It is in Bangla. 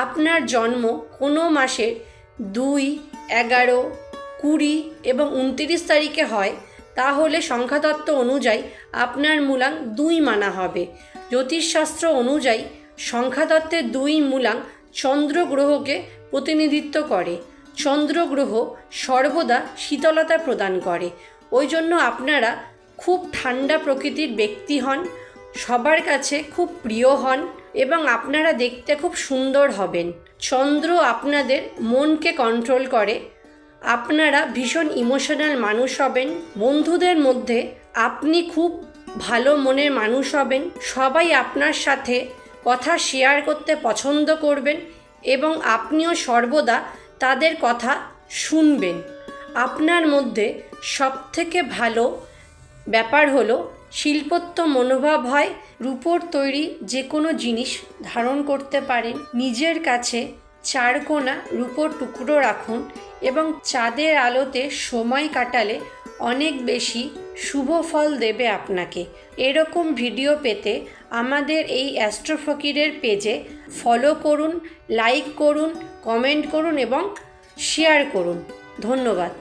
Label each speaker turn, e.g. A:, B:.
A: আপনার জন্ম কোনো মাসের 2, 11, 20 এবং 29 তারিখে হয়, তাহলে সংখ্যাতত্ত্ব অনুযায়ী আপনার মূলাং 2 মানা হবে। জ্যোতিষশাস্ত্র অনুযায়ী সংখ্যাতত্ত্বের 2 মূলাং চন্দ্র গ্রহকে প্রতিনিধিত্ব করে। চন্দ্র গ্রহ সর্বদা শীতলতা প্রদান করে। ওই জন্য আপনারা খুব ঠান্ডা প্রকৃতির ব্যক্তি হন, সবার কাছে খুব প্রিয় হন এবং আপনারা দেখতে খুব সুন্দর হবেন। চন্দ্র আপনাদের মনকে কন্ট্রোল করে। আপনারা ভীষণ ইমোশনাল মানুষ হবেন। বন্ধুদের মধ্যে আপনি খুব ভালো মনের মানুষ হবেন। সবাই আপনার সাথে কথা শেয়ার করতে পছন্দ করবেন এবং আপনিও সর্বদা তাদের কথা শুনবেন। আপনার মধ্যে সবথেকে ভালো ব্যাপার হলো শিল্পত্ব মনোভাব হয়। রূপোর তৈরি যে কোনো জিনিস ধারণ করতে পারেন। নিজের কাছে 4 কোনা রূপোর টুকরো রাখুন এবং চাঁদের আলোতে সময় কাটালে অনেক বেশি শুভ ফল দেবে আপনাকে। এরকম ভিডিও পেতে আমাদের এই অ্যাস্ট্রো ফকিরের পেজে ফলো করুন, লাইক করুন, কমেন্ট করুন এবং শেয়ার করুন। ধন্যবাদ।